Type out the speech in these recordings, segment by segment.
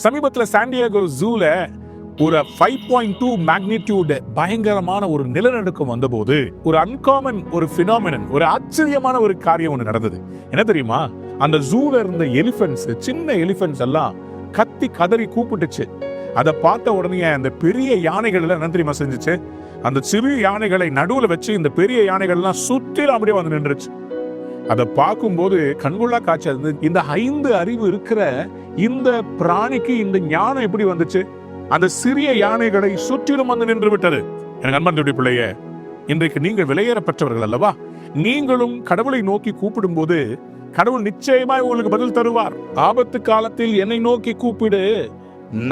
சமீபத்தில் சாண்டியாகோ ஜூல ஒரு 5.2 மேக்னிடியூட் பயங்கரமான ஒரு நிலநடுக்கம் வந்தபோது ஒரு அன்காமன் ஒரு பினாமினன், ஒரு ஆச்சரியமான ஒரு காரியம் ஒன்று நடந்தது. என்ன தெரியுமா? அந்த ஜூல இருந்த எலிபென்ட்ஸ், சின்ன எலிபென்ட்ஸ் எல்லாம் கத்தி கதறி கூப்பிட்டுச்சு. அதை பார்த்த உடனே அந்த பெரிய யானைகள் எல்லாம் என்ன தெரியுமா செஞ்சுச்சு? அந்த சிறு யானைகளை நடுவுல வச்சு இந்த பெரிய யானைகள் எல்லாம் சுற்றிலும் அப்படியே வந்து நின்றுச்சு. அதை பார்க்கும்போது கண்கொள்ளா காட்சி. அது இந்த 5 அறிவு இருக்கிற இந்த பிராணிக்கு இந்த ஞானம் எப்படி வந்துச்சு? அந்த சிறிய யானைகளை சுற்றிலும் வந்து நின்று விட்டது. எனக்கு அன்பனுடைய பிள்ளையே, இன்றைக்கு நீங்கள் விலையேற பெற்றவர்கள் அல்லவா? நீங்களும் கடவுளை நோக்கி கூப்பிடும் போது கடவுள் நிச்சயமாய் உங்களுக்கு பதில் தருவார். ஆபத்து காலத்தில் என்னை நோக்கி கூப்பிடு,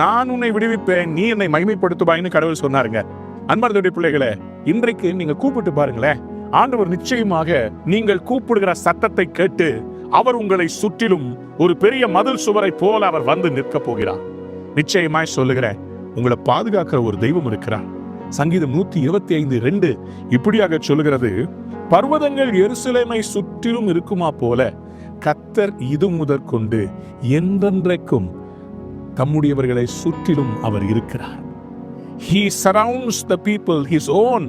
நான் உன்னை விடுவிப்பேன், நீ என்னை மகிமைப்படுத்துவாய்னு கடவுள் சொன்னாருங்க. அன்பனுடைய பிள்ளைகளை, இன்றைக்கு நீங்க கூப்பிட்டு பாருங்களேன். ஆண்டவர் நிச்சயமாக நீங்கள் கூப்பிடுகிற சத்தத்தை கேட்டு அவர் உங்களை சுற்றிலும் ஒரு பெரிய மதில் சுவரை போல அவர் வந்து நிற்க போகிறார். நிச்சயமாய் சொல்லுகிறேன், உங்களை பாதுகாக்கிற ஒரு தெய்வம் இருக்கிறார். சங்கீதம் 125:2 இப்படியாக சொல்லுகிறது, பர்வதங்கள் எருசலேமை சுற்றிலும் இருக்குமா போல கர்த்தர் இது முதற்கொண்டு என்றென்றைக்கும் தம்முடையவர்களை சுற்றிலும் அவர் இருக்கிறார். He surrounds the people his own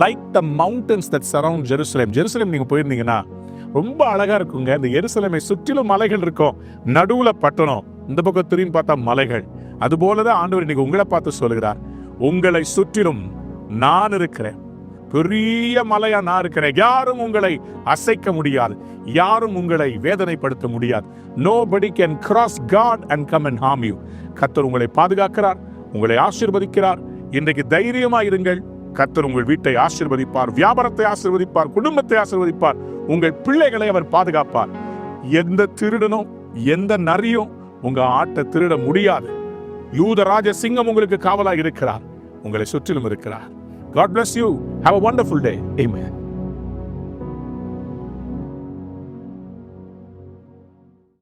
like the mountains that surround Jerusalem. Jerusalem நீங்க போயிருந்தீங்கன்னா ரொம்ப அழகா இருக்குங்க. இந்த எருசலேமை சுற்றிலும் மலைகள் இருக்கும், நடுவுல பட்டணம், இந்த பக்கம் திரும்பி பார்த்தா மலைகள். அது போலதான் ஆண்டவர் இன்னைக்கு உங்களை பார்த்து சொல்லுகிறார், உங்களை சுற்றிலும் நான் இருக்கிறேன், பெரிய மலையா நான் இருக்கிறேன். யாரும் உங்களை அசைக்க முடியாது, யாரும் உங்களை வேதனைப்படுத்த முடியாது. Nobody can cross God and come and harm you. கர்த்தர் உங்களை பாதுகாக்கிறார், உங்களை ஆசீர்வதிக்கிறார். இன்றைக்கு தைரியமா இருங்கள். கர்த்தர் உங்கள் வீட்டை ஆசீர்வதிப்பார், வியாபாரத்தை ஆசீர்வதிப்பார், குடும்பத்தை ஆசீர்வதிப்பார், உங்கள் பிள்ளைகளை அவர் பாதுகாப்பார். எந்த திருடனும் எந்த நரியும் உங்க ஆட்டை திருட முடியாது. யூதராஜ சிங்கம் உங்களுக்கு காவலாக இருக்கிறார், உங்களை சுற்றிலும் இருக்கிறார். God bless you. Have a wonderful day. Amen.